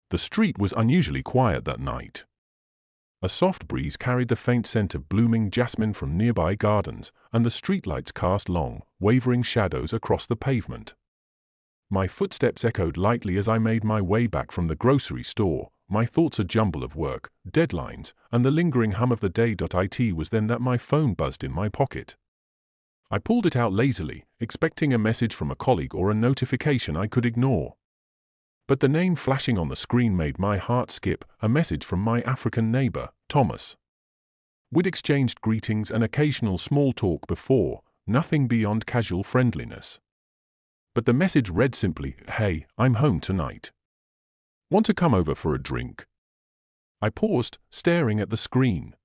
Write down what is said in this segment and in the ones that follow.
The street was unusually quiet that night. A soft breeze carried the faint scent of blooming jasmine from nearby gardens, and the streetlights cast long, wavering shadows across the pavement. My footsteps echoed lightly as I made my way back from the grocery store, my thoughts a jumble of work, deadlines, and the lingering hum of the day. It was then that my phone buzzed in my pocket. I pulled it out lazily, expecting a message from a colleague or a notification I could ignore. But the name flashing on the screen made my heart skip, a message from my African neighbor, Thomas. We'd exchanged greetings and occasional small talk before, nothing beyond casual friendliness. But the message read simply, "Hey, I'm home tonight. Want to come over for a drink?" I paused, staring at the screen.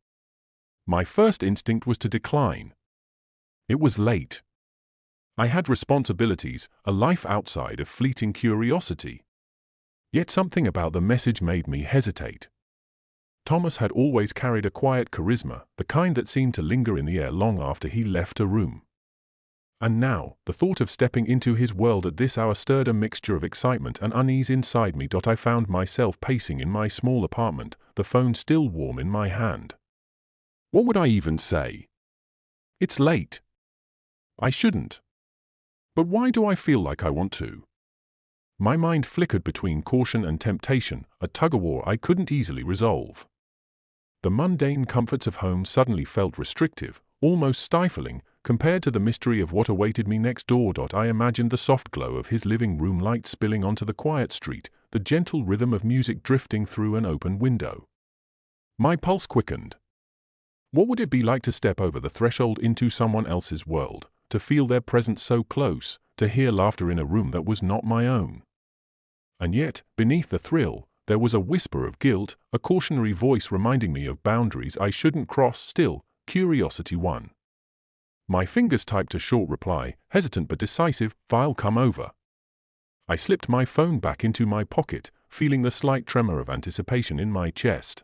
My first instinct was to decline. It was late. I had responsibilities, a life outside of fleeting curiosity. Yet something about the message made me hesitate. Thomas had always carried a quiet charisma, the kind that seemed to linger in the air long after he left a room. And now, the thought of stepping into his world at this hour stirred a mixture of excitement and unease inside me. I found myself pacing in my small apartment, the phone still warm in my hand. What would I even say? It's late. I shouldn't. But why do I feel like I want to? My mind flickered between caution and temptation, a tug-of-war I couldn't easily resolve. The mundane comforts of home suddenly felt restrictive, almost stifling, compared to the mystery of what awaited me next door. I imagined the soft glow of his living room light spilling onto the quiet street, the gentle rhythm of music drifting through an open window. My pulse quickened. What would it be like to step over the threshold into someone else's world, to feel their presence so close, to hear laughter in a room that was not my own? And yet, beneath the thrill, there was a whisper of guilt, a cautionary voice reminding me of boundaries I shouldn't cross. Still, curiosity won. My fingers typed a short reply, hesitant but decisive, "File come over." I slipped my phone back into my pocket, feeling the slight tremor of anticipation in my chest.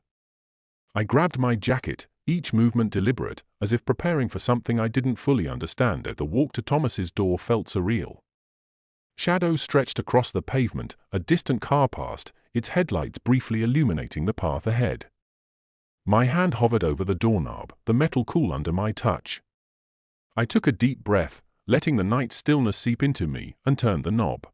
I grabbed my jacket, each movement deliberate, as if preparing for something I didn't fully understand. The walk to Thomas's door felt surreal. Shadows stretched across the pavement, a distant car passed, its headlights briefly illuminating the path ahead. My hand hovered over the doorknob, the metal cool under my touch. I took a deep breath, letting the night stillness seep into me, and turned the knob.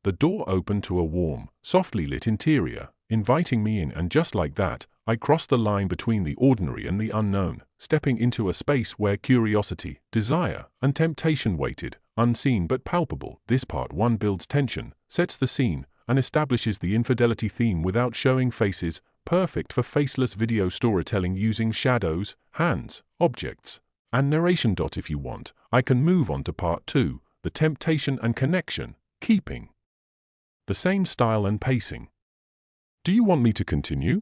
The door opened to a warm, softly lit interior, inviting me in, and just like that, I crossed the line between the ordinary and the unknown, stepping into a space where curiosity, desire, and temptation waited, unseen but palpable. This part 1 builds tension, sets the scene, and establishes the infidelity theme without showing faces, perfect for faceless video storytelling using shadows, hands, objects, and narration. If you want, I can move on to part 2, the temptation and connection, keeping the same style and pacing. Do you want me to continue?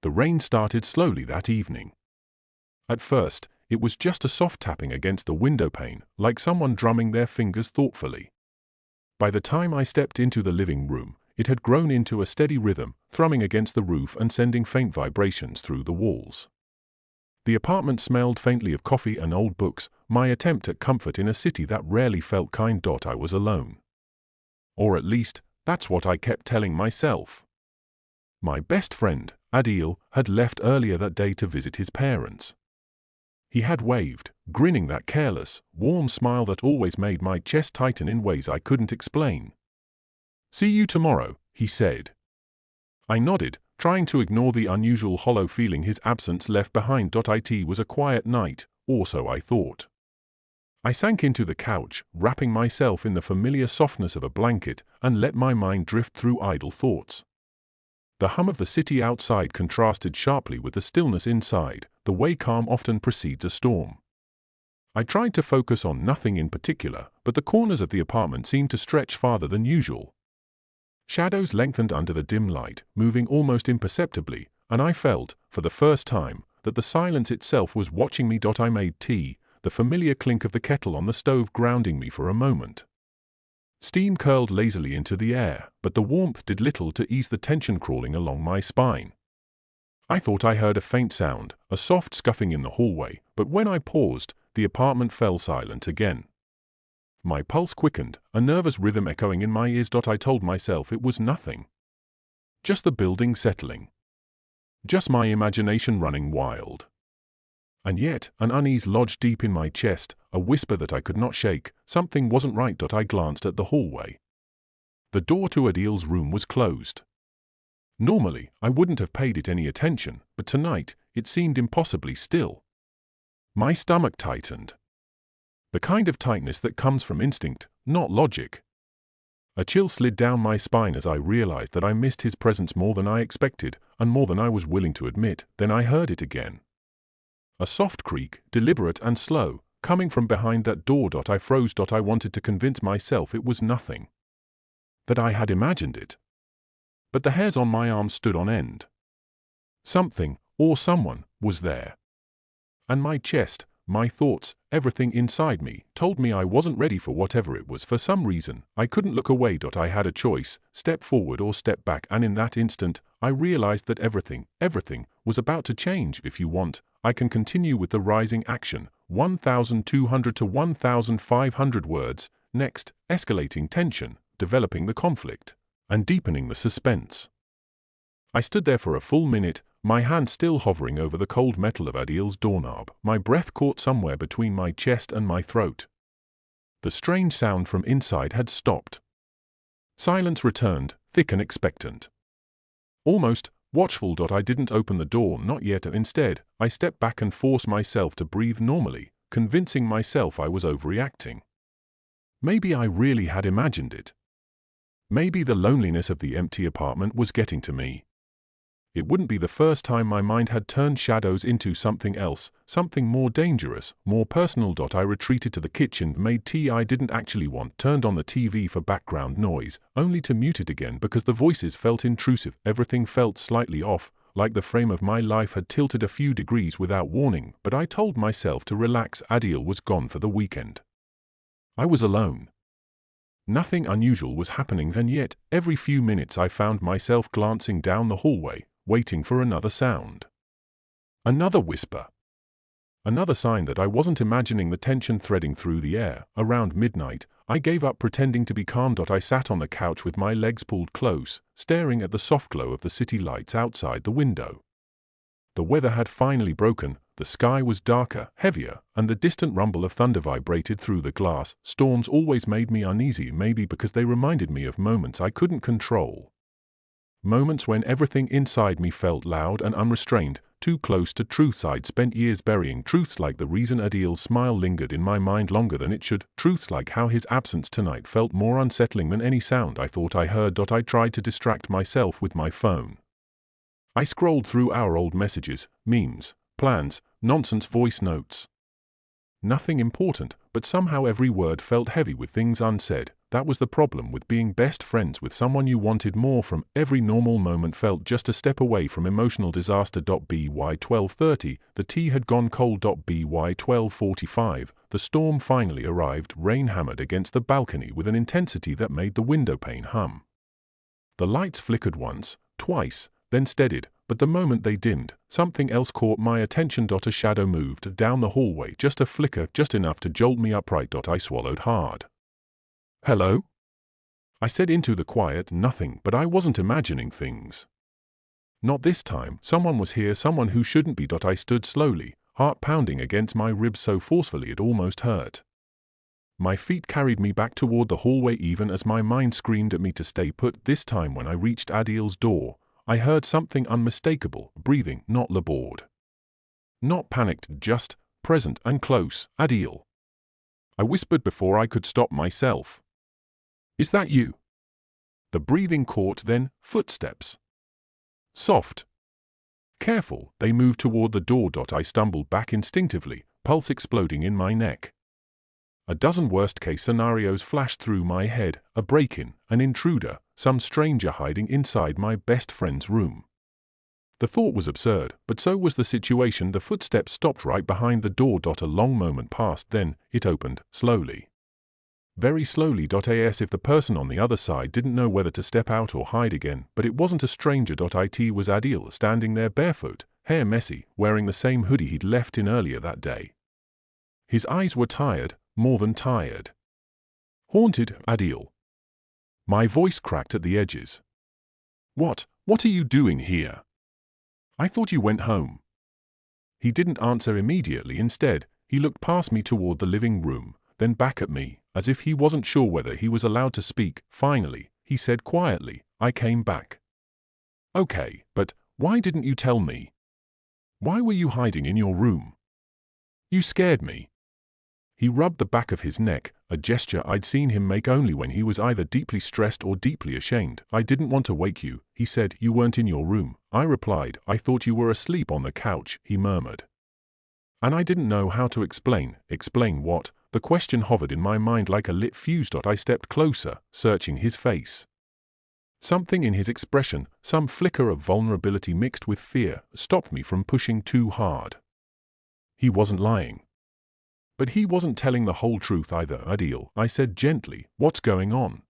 The rain started slowly that evening. At first, it was just a soft tapping against the window pane, like someone drumming their fingers thoughtfully. By the time I stepped into the living room, it had grown into a steady rhythm, thrumming against the roof and sending faint vibrations through the walls. The apartment smelled faintly of coffee and old books, my attempt at comfort in a city that rarely felt kind. I was alone. Or at least, that's what I kept telling myself. My best friend, Adil, had left earlier that day to visit his parents. He had waved, grinning that careless, warm smile that always made my chest tighten in ways I couldn't explain. "See you tomorrow," he said. I nodded, trying to ignore the unusual hollow feeling his absence left behind. It was a quiet night, or so I thought. I sank into the couch, wrapping myself in the familiar softness of a blanket, and let my mind drift through idle thoughts. The hum of the city outside contrasted sharply with the stillness inside, the way calm often precedes a storm. I tried to focus on nothing in particular, but the corners of the apartment seemed to stretch farther than usual. Shadows lengthened under the dim light, moving almost imperceptibly, and I felt, for the first time, that the silence itself was watching me. I made tea, the familiar clink of the kettle on the stove grounding me for a moment. Steam curled lazily into the air, but the warmth did little to ease the tension crawling along my spine. I thought I heard a faint sound, a soft scuffing in the hallway, but when I paused, the apartment fell silent again. My pulse quickened, a nervous rhythm echoing in my ears. I told myself it was nothing. Just the building settling. Just my imagination running wild. And yet, an unease lodged deep in my chest, a whisper that I could not shake. Something wasn't right. I glanced at the hallway. The door to Adil's room was closed. Normally, I wouldn't have paid it any attention, but tonight, it seemed impossibly still. My stomach tightened. The kind of tightness that comes from instinct, not logic. A chill slid down my spine as I realized that I missed his presence more than I expected, and more than I was willing to admit. Then I heard it again. A soft creak, deliberate and slow, coming from behind that door. I froze. I wanted to convince myself it was nothing. That I had imagined it. But the hairs on my arms stood on end. Something, or someone, was there. And my chest, my thoughts, everything inside me, told me I wasn't ready for whatever it was. For some reason, I couldn't look away. I had a choice, step forward or step back, and in that instant, I realized that everything, was about to change. If you want, I can continue with the rising action, 1,200 to 1,500 words, next, escalating tension, developing the conflict, and deepening the suspense. I stood there for a full minute, my hand still hovering over the cold metal of Adil's doorknob, my breath caught somewhere between my chest and my throat. The strange sound from inside had stopped. Silence returned, thick and expectant. Almost watchful. I didn't open the door, not yet. Instead, I stepped back and forced myself to breathe normally, convincing myself I was overreacting. Maybe I really had imagined it. Maybe the loneliness of the empty apartment was getting to me. It wouldn't be the first time my mind had turned shadows into something else, something more dangerous, more personal. I retreated to the kitchen, made tea I didn't actually want, turned on the TV for background noise, only to mute it again because the voices felt intrusive. Everything felt slightly off, like the frame of my life had tilted a few degrees without warning, but I told myself to relax. Adil was gone for the weekend. I was alone. Nothing unusual was happening, and yet, every few minutes I found myself glancing down the hallway, waiting for another sound. Another whisper. Another sign that I wasn't imagining the tension threading through the air. Around midnight, I gave up pretending to be calm. I sat on the couch with my legs pulled close, staring at the soft glow of the city lights outside the window. The weather had finally broken, the sky was darker, heavier, and the distant rumble of thunder vibrated through the glass. Storms always made me uneasy, maybe because they reminded me of moments I couldn't control. Moments when everything inside me felt loud and unrestrained, too close to truths I'd spent years burying. Truths like the reason Adil's smile lingered in my mind longer than it should. Truths like how his absence tonight felt more unsettling than any sound I thought I heard. I tried to distract myself with my phone. I scrolled through our old messages, memes, plans, nonsense voice notes. Nothing important, but somehow every word felt heavy with things unsaid. That was the problem with being best friends with someone you wanted more from. Every normal moment felt just a step away from emotional disaster. By 12:30, the tea had gone cold. By 12:45, the storm finally arrived. Rain hammered against the balcony with an intensity that made the windowpane hum. The lights flickered once, twice, then steadied, but the moment they dimmed, something else caught my attention. A shadow moved down the hallway, just a flicker, just enough to jolt me upright. I swallowed hard. "Hello?" I said into the quiet. Nothing, but I wasn't imagining things. Not this time. Someone was here, someone who shouldn't be. I stood slowly, heart pounding against my ribs so forcefully it almost hurt. My feet carried me back toward the hallway even as my mind screamed at me to stay put. This time when I reached Adil's door, I heard something unmistakable, breathing, not labored. Not panicked, just present and close. "Adil," I whispered before I could stop myself. "Is that you?" The breathing caught, then footsteps. Soft. Careful, they moved toward the door. I stumbled back instinctively, pulse exploding in my neck. A dozen worst-case scenarios flashed through my head: a break-in, an intruder, some stranger hiding inside my best friend's room. The thought was absurd, but so was the situation. The footsteps stopped right behind the door. A long moment passed, then it opened, slowly. Very slowly. As if the person on the other side didn't know whether to step out or hide again, but it wasn't a stranger. It was Adil, standing there barefoot, hair messy, wearing the same hoodie he'd left in earlier that day. His eyes were tired, more than tired. "Haunted, Adil." My voice cracked at the edges. What are you doing here? I thought you went home." He didn't answer immediately. Instead, he looked past me toward the living room, then back at me, as if he wasn't sure whether he was allowed to speak. Finally, he said quietly, "I came back." "Okay, but why didn't you tell me? Why were you hiding in your room? You scared me." He rubbed the back of his neck, a gesture I'd seen him make only when he was either deeply stressed or deeply ashamed. "I didn't want to wake you," he said. "You weren't in your room." I replied. "I thought you were asleep on the couch," he murmured. And I didn't know how to explain. Explain what? The question hovered in my mind like a lit fuse. I stepped closer, searching his face. Something in his expression, some flicker of vulnerability mixed with fear, stopped me from pushing too hard. He wasn't lying. But he wasn't telling the whole truth either. "Adil," I said gently, "what's going on?"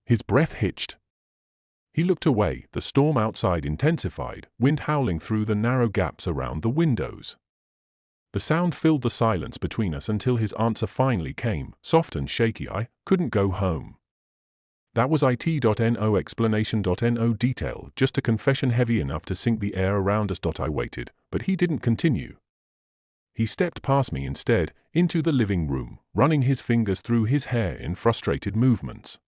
His breath hitched. He looked away. The storm outside intensified, wind howling through the narrow gaps around the windows. The sound filled the silence between us until his answer finally came, soft and shaky. "I couldn't go home." That was it.no explanation.no detail, just a confession heavy enough to sink the air around us. I waited, but he didn't continue. He stepped past me instead, into the living room, running his fingers through his hair in frustrated movements.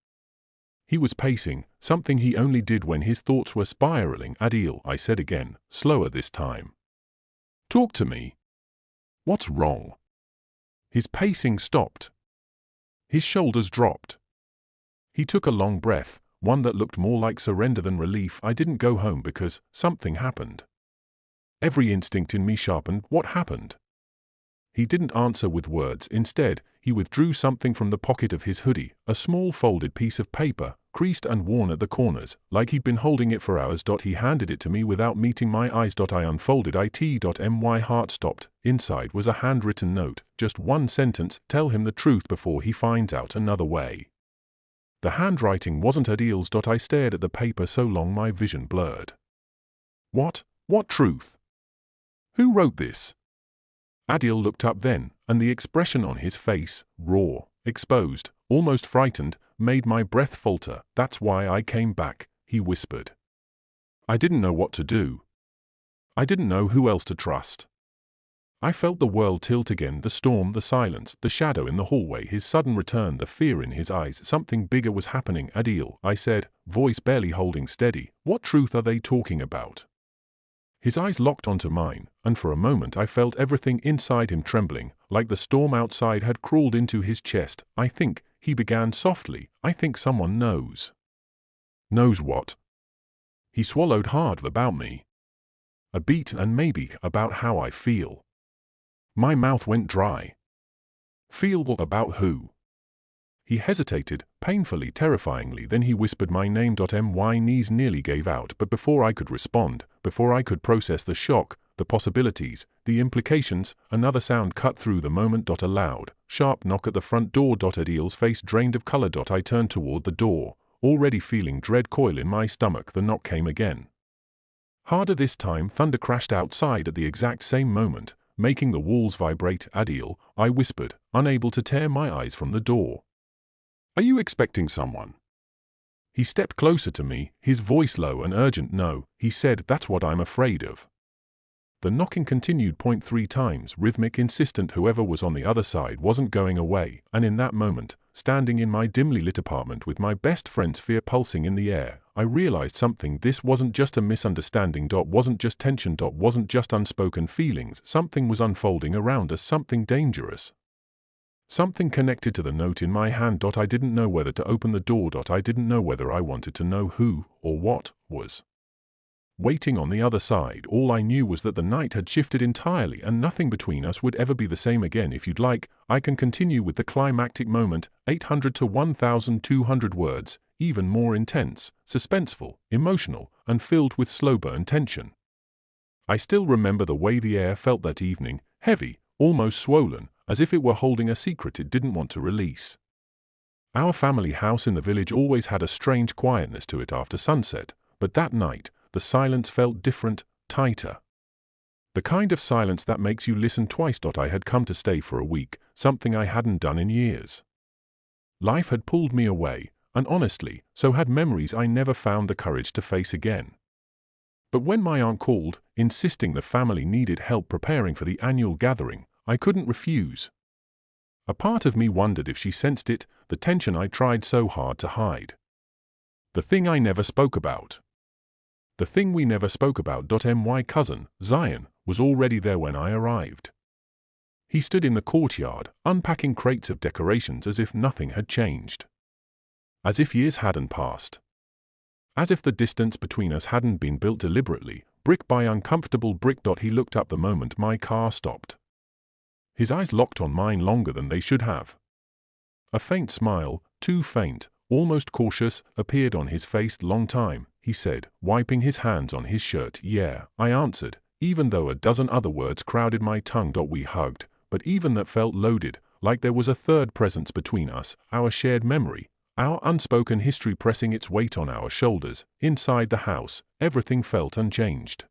He was pacing, something he only did when his thoughts were spiraling. "Adil," I said again, slower this time. "Talk to me. What's wrong?" His pacing stopped. His shoulders dropped. He took a long breath, one that looked more like surrender than relief. "I didn't go home because something happened." Every instinct in me sharpened. What happened? He didn't answer with words. Instead, he withdrew something from the pocket of his hoodie, a small folded piece of paper, creased and worn at the corners, like he'd been holding it for hours. He handed it to me without meeting my eyes. I unfolded it. My heart stopped. Inside was a handwritten note, just one sentence: "Tell him the truth before he finds out another way." The handwriting wasn't Adil's. I stared at the paper so long my vision blurred. What truth? Who wrote this? Adil looked up then, and the expression on his face, raw, exposed, almost frightened, made my breath falter. "That's why I came back," he whispered. I didn't know what to do. I didn't know who else to trust. I felt the world tilt again, the storm, the silence, the shadow in the hallway, his sudden return, the fear in his eyes. Something bigger was happening. "Adil," I said, voice barely holding steady, "what truth are they talking about?" His eyes locked onto mine, and for a moment I felt everything inside him trembling, like the storm outside had crawled into his chest. "I think," he began softly, "I think someone knows." "Knows what?" He swallowed hard. "About me. A beat, and maybe about how I feel." My mouth went dry. Feel about who? He hesitated, painfully, terrifyingly, then he whispered my name. My knees nearly gave out, but before I could respond, before I could process the shock, the possibilities, the implications, another sound cut through the moment. A loud, sharp knock at the front door. Adil's face drained of color. I turned toward the door, already feeling dread coil in my stomach. The knock came again. Harder this time. Thunder crashed outside at the exact same moment, making the walls vibrate. Adil, I whispered, unable to tear my eyes from the door. Are you expecting someone? He stepped closer to me, his voice low and urgent. No, he said, that's what I'm afraid of. The knocking continued. 3 times, rhythmic, insistent. Whoever was on the other side wasn't going away, and in that moment, standing in my dimly lit apartment with my best friend's fear pulsing in the air, I realized something. This wasn't just a misunderstanding. Wasn't just tension. Wasn't just unspoken feelings. Something was unfolding around us, something dangerous. Something connected to the note in my hand. I didn't know whether to open the door. I didn't know whether I wanted to know who or what was waiting on the other side. All I knew was that the night had shifted entirely and nothing between us would ever be the same again. If you'd like, I can continue with the climactic moment, 800 to 1,200 words, even more intense, suspenseful, emotional, and filled with slow burn tension. I still remember the way the air felt that evening, heavy, almost swollen, as if it were holding a secret it didn't want to release. Our family house in the village always had a strange quietness to it after sunset, but that night, the silence felt different, tighter. The kind of silence that makes you listen twice. I had come to stay for a week, something I hadn't done in years. Life had pulled me away, and honestly, so had memories I never found the courage to face again. But when my aunt called, insisting the family needed help preparing for the annual gathering, I couldn't refuse. A part of me wondered if she sensed it, the tension I tried so hard to hide. The thing I never spoke about. The thing we never spoke about. My cousin, Zion, was already there when I arrived. He stood in the courtyard, unpacking crates of decorations as if nothing had changed. As if years hadn't passed. As if the distance between us hadn't been built deliberately, brick by uncomfortable brick. He looked up the moment my car stopped. His eyes locked on mine longer than they should have. A faint smile, too faint, almost cautious, appeared on his face. Long time, he said, wiping his hands on his shirt. Yeah, I answered, even though a dozen other words crowded my tongue. We hugged, but even that felt loaded, like there was a third presence between us, our shared memory, our unspoken history pressing its weight on our shoulders. Inside the house, everything felt unchanged.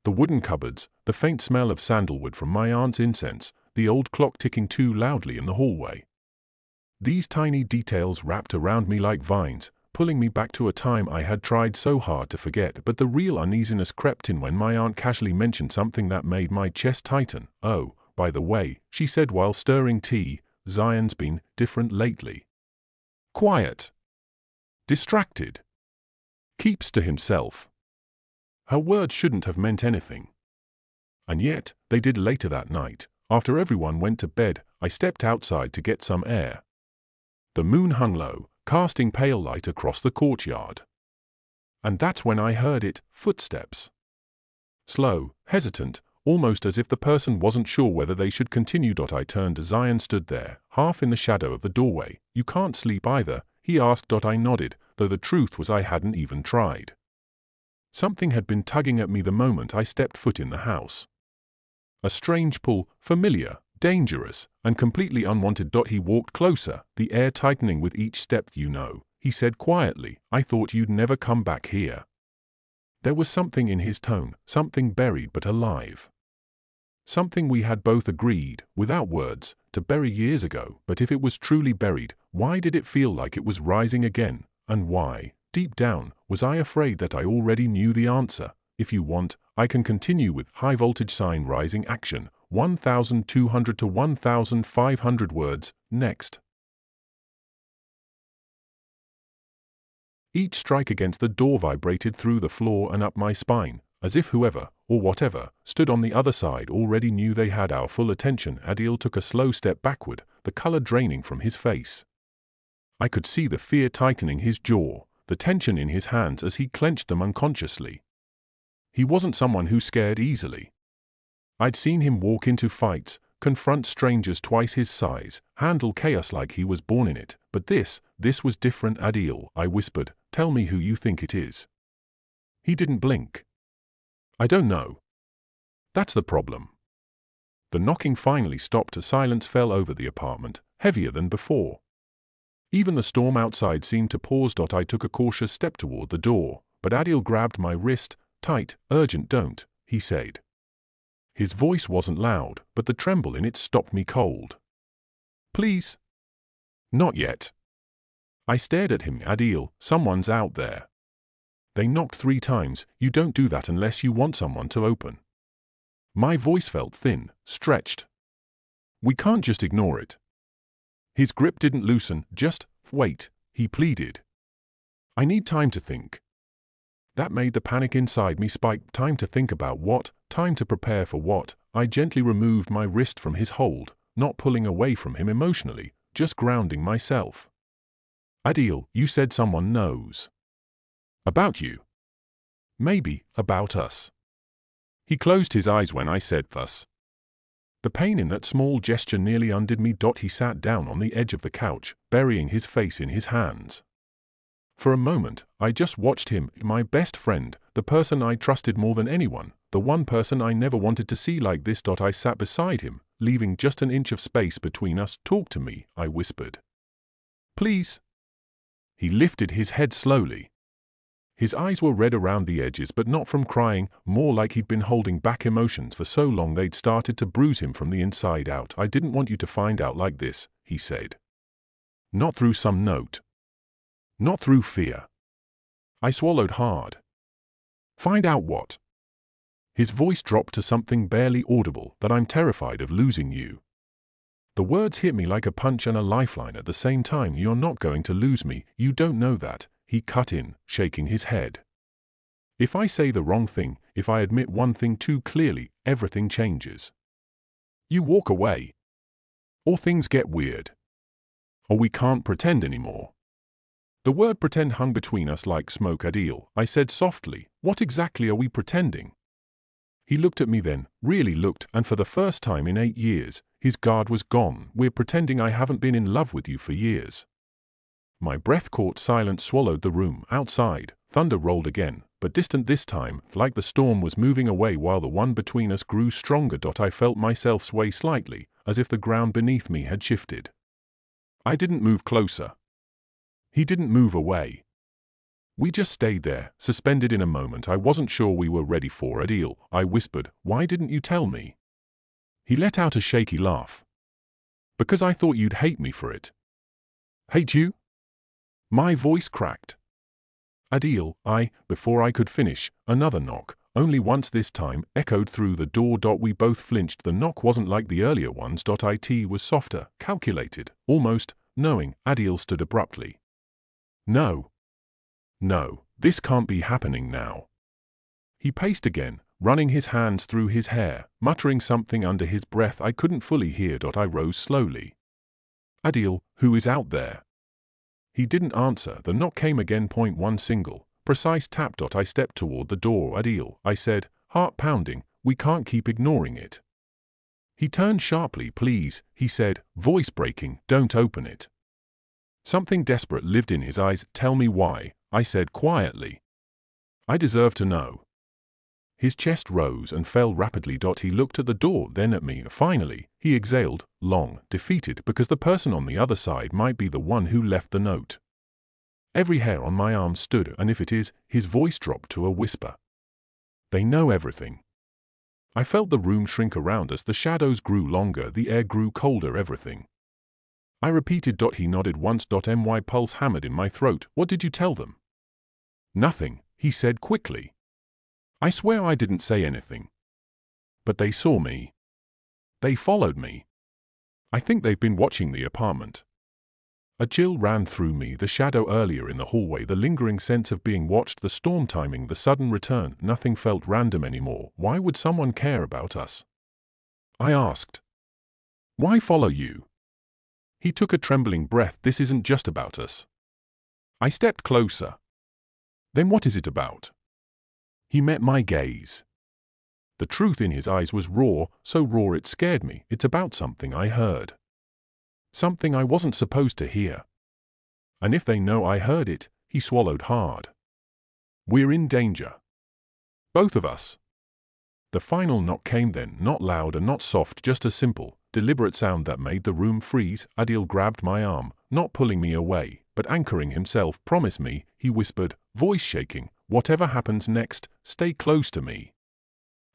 The wooden cupboards, the faint smell of sandalwood from my aunt's incense, the old clock ticking too loudly in the hallway. These tiny details wrapped around me like vines, pulling me back to a time I had tried so hard to forget. But the real uneasiness crept in when my aunt casually mentioned something that made my chest tighten. Oh, by the way, she said while stirring tea, Zion's been different lately. Quiet. Distracted. Keeps to himself. Her words shouldn't have meant anything. And yet, they did. Later that night, after everyone went to bed, I stepped outside to get some air. The moon hung low, casting pale light across the courtyard. And that's when I heard it, footsteps. Slow, hesitant, almost as if the person wasn't sure whether they should continue. I turned. Zion stood there, half in the shadow of the doorway. You can't sleep either, he asked. I nodded, though the truth was I hadn't even tried. Something had been tugging at me the moment I stepped foot in the house. A strange pull, familiar, dangerous, and completely unwanted. He walked closer, the air tightening with each step. You know, he said quietly, I thought you'd never come back here. There was something in his tone, something buried but alive. Something we had both agreed, without words, to bury years ago. But if it was truly buried, why did it feel like it was rising again, and why? Deep down, was I afraid that I already knew the answer? If you want, I can continue with high voltage sign rising action, 1,200 to 1,500 words, next. Each strike against the door vibrated through the floor and up my spine, as if whoever, or whatever, stood on the other side already knew they had our full attention. Adil took a slow step backward, the color draining from his face. I could see the fear tightening his jaw, the tension in his hands as he clenched them unconsciously. He wasn't someone who scared easily. I'd seen him walk into fights, confront strangers twice his size, handle chaos like he was born in it. But this was different. Adil, I whispered, tell me who you think it is. He didn't blink. I don't know. That's the problem. The knocking finally stopped. A silence fell over the apartment, heavier than before. Even the storm outside seemed to pause. I took a cautious step toward the door, but Adil grabbed my wrist, tight. Urgent, don't, he said. His voice wasn't loud, but the tremble in it stopped me cold. Please? Not yet. I stared at him. Adil, someone's out there. They knocked 3 times. You don't do that unless you want someone to open. My voice felt thin, stretched. We can't just ignore it. His grip didn't loosen. Just wait, he pleaded. I need time to think. That made the panic inside me spike. Time to think about what? Time to prepare for what? I gently removed my wrist from his hold, not pulling away from him emotionally, just grounding myself. Adil, you said someone knows. About you. Maybe about us. He closed his eyes when I said us. The pain in that small gesture nearly undid me. He sat down on the edge of the couch, burying his face in his hands. For a moment, I just watched him, my best friend, the person I trusted more than anyone, the one person I never wanted to see like this. I sat beside him, leaving just an inch of space between us. Talk to me, I whispered. Please. He lifted his head slowly. His eyes were red around the edges, but not from crying, more like he'd been holding back emotions for so long they'd started to bruise him from the inside out. I didn't want you to find out like this, he said. Not through some note. Not through fear. I swallowed hard. Find out what? His voice dropped to something barely audible. That I'm terrified of losing you. The words hit me like a punch and a lifeline at the same time. You're not going to lose me, you don't know that, he cut in, shaking his head. If I say the wrong thing, if I admit one thing too clearly, everything changes. You walk away. Or things get weird. Or we can't pretend anymore. The word pretend hung between us like smoke. Adil, I said softly, what exactly are we pretending? He looked at me then, really looked, and for the first time in 8 years, his guard was gone. We're pretending I haven't been in love with you for years. My breath caught. Silence swallowed the room. Outside, thunder rolled again, but distant this time, like the storm was moving away while the one between us grew stronger. I felt myself sway slightly, as if the ground beneath me had shifted. I didn't move closer. He didn't move away. We just stayed there, suspended in a moment I wasn't sure we were ready for. Adil, I whispered, why didn't you tell me? He let out a shaky laugh. Because I thought you'd hate me for it. Hate you? My voice cracked. Adil, before I could finish, another knock, only once this time, echoed through the door. We both flinched. The knock wasn't like the earlier ones. It was softer, calculated, almost knowing. Adil stood abruptly. No. No, this can't be happening now. He paced again, running his hands through his hair, muttering something under his breath I couldn't fully hear. I rose slowly. Adil, who is out there? He didn't answer. The knock came again. One single, precise tap. I stepped toward the door. Adil, I said, heart pounding, we can't keep ignoring it. He turned sharply. Please, he said, voice breaking, don't open it. Something desperate lived in his eyes. Tell me why, I said quietly. I deserve to know. His chest rose and fell rapidly. He looked at the door, then at me. Finally, he exhaled, long, defeated, because the person on the other side might be the one who left the note. Every hair on my arm stood, and if it is, his voice dropped to a whisper. They know everything. I felt the room shrink around us. The shadows grew longer, the air grew colder. Everything. I repeated. He nodded once. My pulse hammered in my throat. What did you tell them? Nothing, he said quickly. I swear I didn't say anything. But they saw me. They followed me. I think they've been watching the apartment. A chill ran through me. The shadow earlier in the hallway, the lingering sense of being watched, the storm timing, the sudden return. Nothing felt random anymore. Why would someone care about us? I asked. Why follow you? He took a trembling breath. This isn't just about us. I stepped closer. Then what is it about? He met my gaze. The truth in his eyes was raw, so raw it scared me. It's about something I heard. Something I wasn't supposed to hear. And if they know I heard it, he swallowed hard. We're in danger. Both of us. The final knock came then, not loud and not soft, just a simple, deliberate sound that made the room freeze. Adil grabbed my arm, not pulling me away, but anchoring himself. Promise me, he whispered, voice shaking, whatever happens next, stay close to me.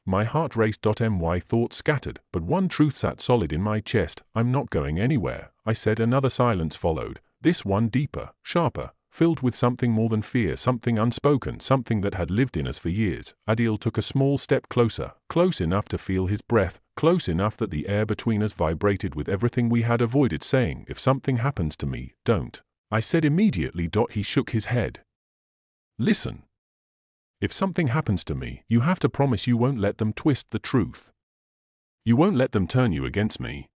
My heart raced. My thoughts scattered, but one truth sat solid in my chest. I'm not going anywhere, I said. Another silence followed, this one deeper, sharper, filled with something more than fear, something unspoken, something that had lived in us for years. Adil took a small step closer, close enough to feel his breath, close enough that the air between us vibrated with everything we had avoided saying. If something happens to me, don't. I said immediately. He shook his head. Listen. If something happens to me, you have to promise you won't let them twist the truth. You won't let them turn you against me.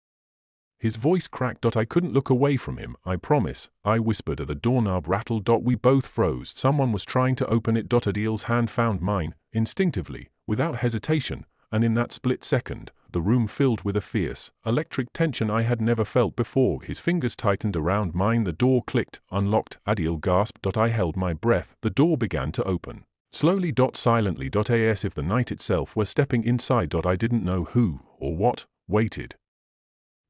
His voice cracked. I couldn't look away from him. I promise, I whispered. The doorknob rattled. We both froze. Someone was trying to open it. Adil's hand found mine, instinctively, without hesitation, and in that split second, the room filled with a fierce, electric tension I had never felt before. His fingers tightened around mine. The door clicked, unlocked. Adil gasped. I held my breath. The door began to open. Slowly. Silently. As if the night itself were stepping inside. I didn't know who, or what, waited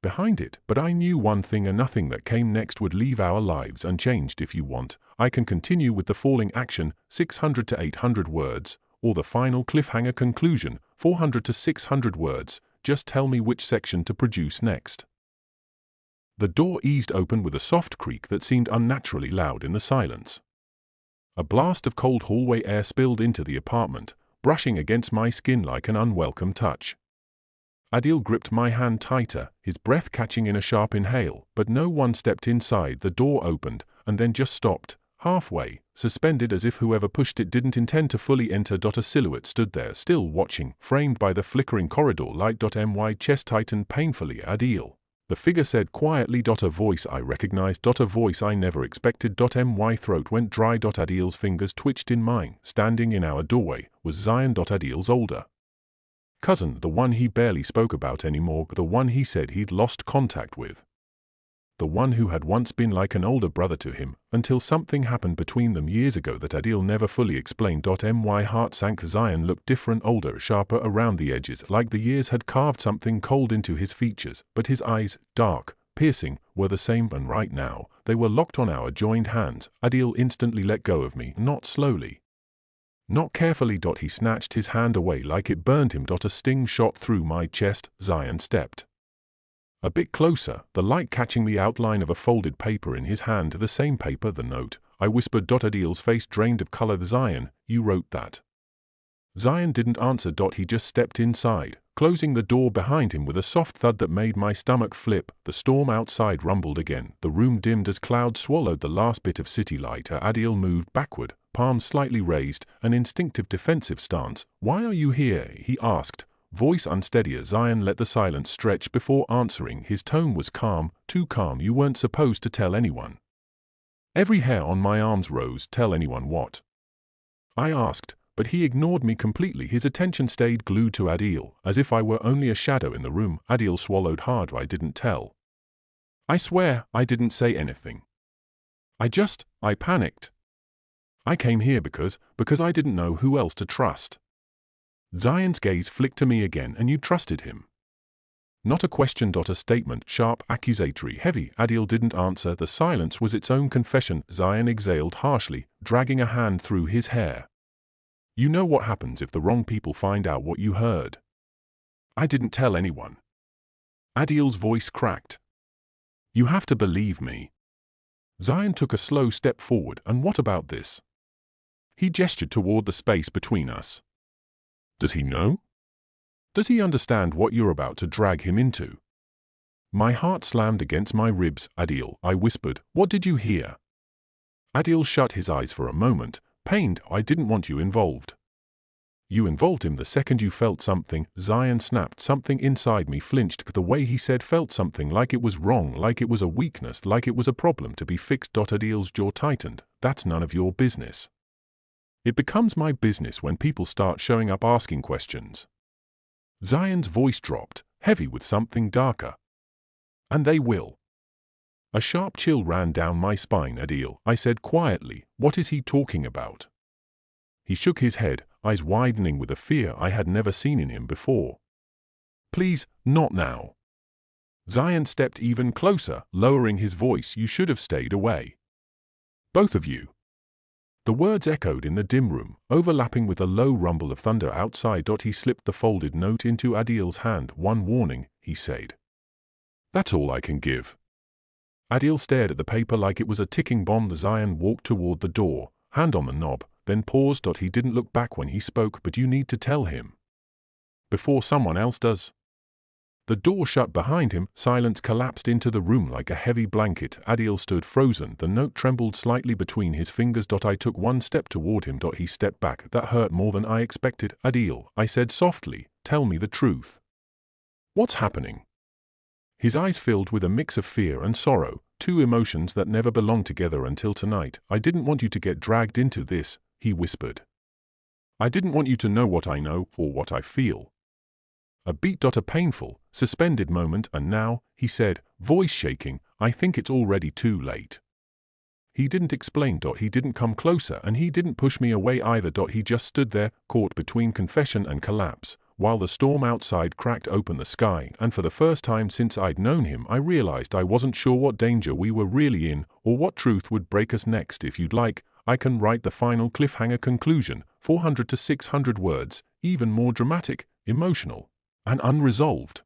behind it, but I knew one thing, and nothing that came next would leave our lives unchanged. If you want, I can continue with the falling action, 600 to 800 words, or the final cliffhanger conclusion, 400 to 600 words, just tell me which section to produce next. The door eased open with a soft creak that seemed unnaturally loud in the silence. A blast of cold hallway air spilled into the apartment, brushing against my skin like an unwelcome touch. Adil gripped my hand tighter, his breath catching in a sharp inhale, but no one stepped inside. The door opened, and then just stopped, halfway, suspended as if whoever pushed it didn't intend to fully enter. A silhouette stood there, still watching, framed by the flickering corridor light. My chest tightened painfully. Adil. The figure said quietly. A voice I recognized. A voice I never expected. My throat went dry. Adil's fingers twitched in mine. Standing in our doorway was Zion. Adil's older cousin, the one he barely spoke about anymore, the one he said he'd lost contact with. The one who had once been like an older brother to him, until something happened between them years ago that Adil never fully explained. My heart sank. Zion looked different, older, sharper around the edges, like the years had carved something cold into his features, but his eyes, dark, piercing, were the same, and right now, they were locked on our joined hands. Adil instantly let go of me, not slowly, not carefully. He snatched his hand away like it burned him. A sting shot through my chest. Zion stepped a bit closer, the light catching the outline of a folded paper in his hand. The same paper, the note, I whispered. Adil's face drained of color. Zion, you wrote that? Zion didn't answer. He just stepped inside, closing the door behind him with a soft thud that made my stomach flip. The storm outside rumbled again. The room dimmed as clouds swallowed the last bit of city light. Adil moved backward, palms slightly raised, an instinctive defensive stance. Why are you here? He asked, voice unsteady. Zion let the silence stretch before answering. His tone was calm, too calm. You weren't supposed to tell anyone. Every hair on my arms rose. Tell anyone what? I asked, but he ignored me completely. His attention stayed glued to Adil, as if I were only a shadow in the room. Adil swallowed hard. I didn't tell. I swear, I didn't say anything. I panicked. I came here because I didn't know who else to trust. Zion's gaze flicked to me again. And you trusted him? Not a question. A statement, sharp, accusatory, heavy. Adil didn't answer. The silence was its own confession. Zion exhaled harshly, dragging a hand through his hair. You know what happens if the wrong people find out what you heard? I didn't tell anyone. Adil's voice cracked. You have to believe me. Zion took a slow step forward. And what about this? He gestured toward the space between us. Does he know? Does he understand what you're about to drag him into? My heart slammed against my ribs. Adil, I whispered, what did you hear? Adil shut his eyes for a moment, pained. I didn't want you involved. You involved him the second you felt something. Zion snapped. Something inside me flinched. The way he said felt something, like it was wrong, like it was a weakness, like it was a problem to be fixed. Adil's jaw tightened. That's none of your business. It becomes my business when people start showing up asking questions. Zion's voice dropped, heavy with something darker. And they will. A sharp chill ran down my spine. Adil, I said quietly, what is he talking about? He shook his head, eyes widening with a fear I had never seen in him before. Please, not now. Zion stepped even closer, lowering his voice. You should have stayed away. Both of you. The words echoed in the dim room, overlapping with a low rumble of thunder outside. He slipped the folded note into Adil's hand. One warning, he said. That's all I can give. Adil stared at the paper like it was a ticking bomb. Zion walked toward the door, hand on the knob, then paused. He didn't look back when he spoke. But you need to tell him. Before someone else does. The door shut behind him. Silence collapsed into the room like a heavy blanket. Adil stood frozen. The note trembled slightly between his fingers. I took one step toward him. He stepped back. That hurt more than I expected. Adil, I said softly, tell me the truth. What's happening? His eyes filled with a mix of fear and sorrow, two emotions that never belonged together until tonight. I didn't want you to get dragged into this, he whispered. I didn't want you to know what I know or what I feel. A beat. A painful, suspended moment. And now, he said, voice shaking, I think it's already too late. He didn't explain. He didn't come closer and he didn't push me away either. He just stood there, caught between confession and collapse, while the storm outside cracked open the sky. And for the first time since I'd known him, I realized I wasn't sure what danger we were really in or what truth would break us next. If you'd like, I can write the final cliffhanger conclusion, 400 to 600 words, even more dramatic, emotional, and unresolved.